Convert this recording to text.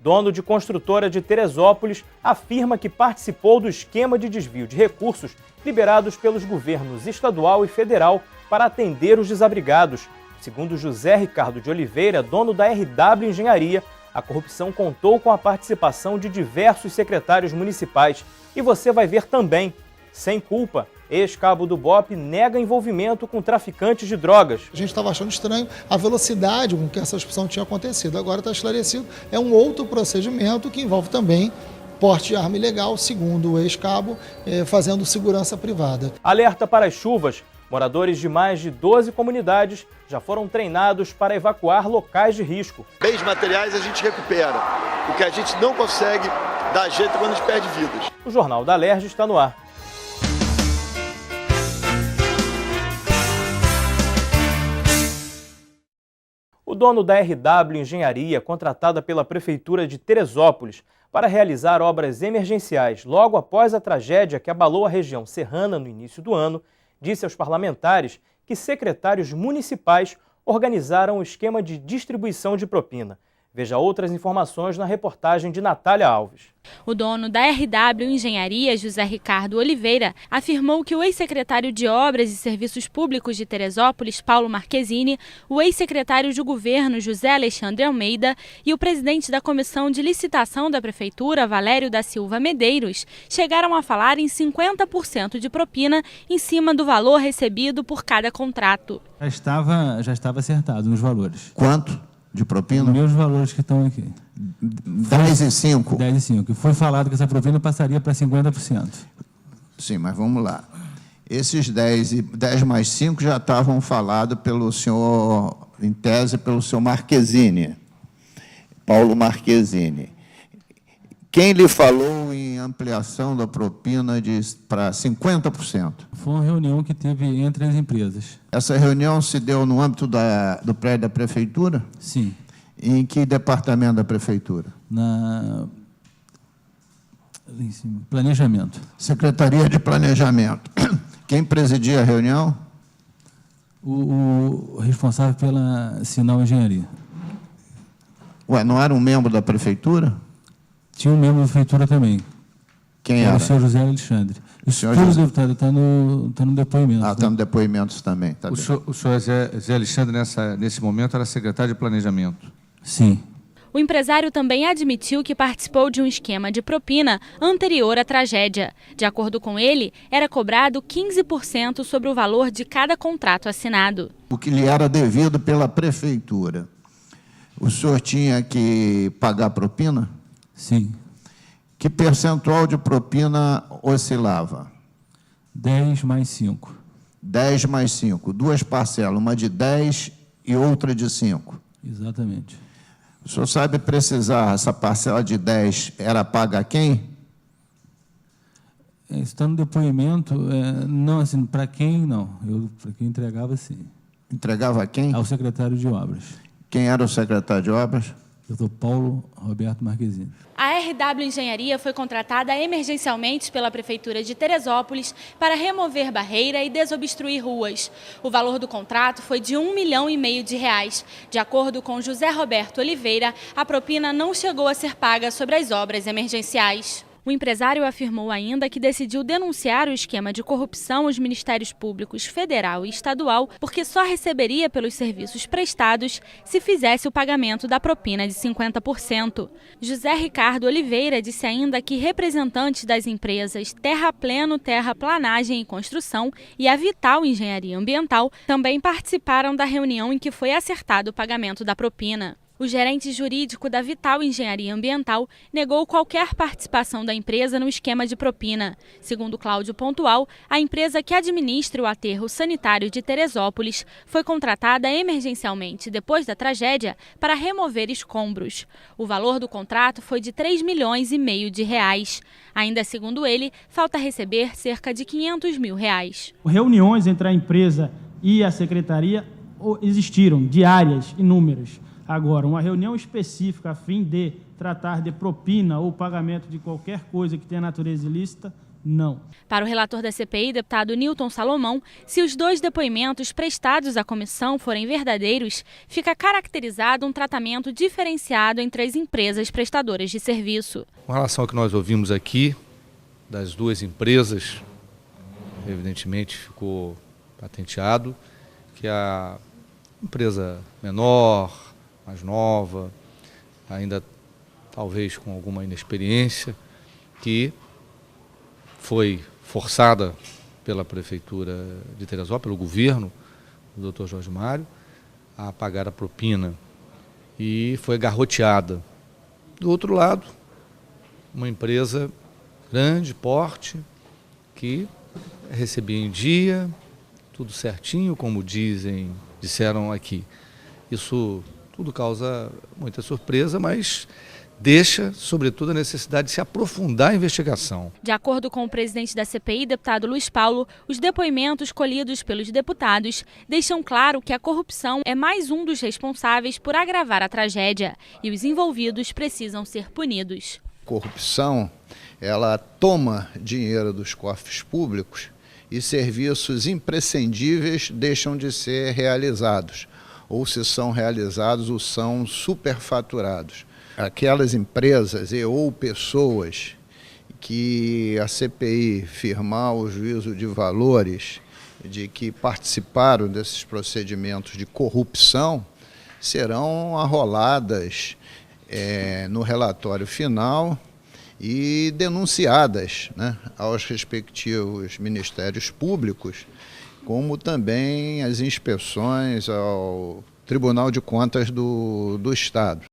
dono de construtora de Teresópolis, afirma que participou do esquema de desvio de recursos liberados pelos governos estadual e federal para atender os desabrigados. Segundo José Ricardo de Oliveira, dono da RW Engenharia, a corrupção contou com a participação de diversos secretários municipais. E você vai ver também, sem culpa, ex-cabo do BOPE nega envolvimento com traficantes de drogas. A gente estava achando estranho a velocidade com que essa expulsão tinha acontecido. Agora está esclarecido, é um outro procedimento que envolve também porte de arma ilegal, segundo o ex-cabo, fazendo segurança privada. Alerta para as chuvas. Moradores de mais de 12 comunidades já foram treinados para evacuar locais de risco. Bens materiais a gente recupera. O que a gente não consegue dar jeito quando a gente perde vidas. O Jornal da Alerj está no ar. O dono da RW Engenharia, contratada pela Prefeitura de Teresópolis para realizar obras emergenciais logo após a tragédia que abalou a região serrana no início do ano, disse aos parlamentares que secretários municipais organizaram o esquema de distribuição de propina. Veja outras informações na reportagem de Natália Alves. O dono da RW Engenharia, José Ricardo Oliveira, afirmou que o ex-secretário de Obras e Serviços Públicos de Teresópolis, Paulo Marquezine, o ex-secretário de Governo, José Alexandre Almeida, e o presidente da Comissão de Licitação da Prefeitura, Valério da Silva Medeiros, chegaram a falar em 50% de propina em cima do valor recebido por cada contrato. Já estava acertado nos valores. Quanto de propina? Os meus valores que estão aqui. 10 e 5? 10 e 5. E foi falado que essa propina passaria para 50%. Sim, mas vamos lá. Esses 10 mais 5 já estavam falados pelo senhor, em tese, pelo senhor Marquezine, Paulo Marquezine. Quem lhe falou em ampliação da propina para 50%? Foi uma reunião que teve entre as empresas. Essa reunião se deu no âmbito do prédio da Prefeitura? Sim. Em que departamento da Prefeitura? Planejamento. Secretaria de Planejamento. Quem presidia a reunião? O responsável pela Sinal Engenharia. Ué, não era um membro da Prefeitura? Tinha um membro da Prefeitura também. Quem era? O senhor José Alexandre. Isso tudo, deputado, está no depoimento. Ah, está no depoimento também. Tá o senhor José Alexandre, nesse momento, era secretário de Planejamento. Sim. O empresário também admitiu que participou de um esquema de propina anterior à tragédia. De acordo com ele, era cobrado 15% sobre o valor de cada contrato assinado. O que lhe era devido pela Prefeitura. O senhor tinha que pagar propina? Sim. Que percentual de propina oscilava? 10 mais 5. 10 mais 5. Duas parcelas, uma de 10 e outra de 5. Exatamente. O senhor sabe precisar, essa parcela de 10 era paga a quem? Está no depoimento, não, assim, para quem não. Para quem entregava, sim. Entregava a quem? Ao secretário de Obras. Quem era o secretário de Obras? Dr. Paulo Roberto Marquezine. A RW Engenharia foi contratada emergencialmente pela Prefeitura de Teresópolis para remover barreira e desobstruir ruas. O valor do contrato foi de R$1,5 milhão. De acordo com José Roberto Oliveira, a propina não chegou a ser paga sobre as obras emergenciais. O empresário afirmou ainda que decidiu denunciar o esquema de corrupção aos Ministérios Públicos Federal e Estadual porque só receberia pelos serviços prestados se fizesse o pagamento da propina de 50%. José Ricardo Oliveira disse ainda que representantes das empresas Terrapleno, Terraplanagem e Construção e a Vital Engenharia Ambiental também participaram da reunião em que foi acertado o pagamento da propina. O gerente jurídico da Vital Engenharia Ambiental negou qualquer participação da empresa no esquema de propina. Segundo Cláudio Pontual, a empresa que administra o aterro sanitário de Teresópolis foi contratada emergencialmente depois da tragédia para remover escombros. O valor do contrato foi de R$3,5 milhões. Ainda segundo ele, falta receber cerca de R$500 mil. Reuniões entre a empresa e a secretaria existiram, diárias, inúmeras. Agora, uma reunião específica a fim de tratar de propina ou pagamento de qualquer coisa que tenha natureza ilícita, não. Para o relator da CPI, deputado Nilton Salomão, se os 2 depoimentos prestados à comissão forem verdadeiros, fica caracterizado um tratamento diferenciado entre as empresas prestadoras de serviço. Com relação ao que nós ouvimos aqui, das 2 empresas, evidentemente ficou patenteado que a empresa menor, mais nova, ainda talvez com alguma inexperiência, que foi forçada pela Prefeitura de Teresópolis, pelo governo do Dr. Jorge Mário, a pagar a propina e foi garroteada. Do outro lado, uma empresa grande, porte, que recebia em dia, tudo certinho, como disseram aqui. Isso tudo causa muita surpresa, mas deixa, sobretudo, a necessidade de se aprofundar a investigação. De acordo com o presidente da CPI, deputado Luiz Paulo, os depoimentos colhidos pelos deputados deixam claro que a corrupção é mais um dos responsáveis por agravar a tragédia e os envolvidos precisam ser punidos. Corrupção, ela toma dinheiro dos cofres públicos e serviços imprescindíveis deixam de ser realizados, ou se são realizados, ou são superfaturados. Aquelas empresas ou pessoas que a CPI firmar o juízo de valores de que participaram desses procedimentos de corrupção serão arroladas no relatório final e denunciadas, né, aos respectivos ministérios públicos, como também as inspeções ao Tribunal de Contas do Estado.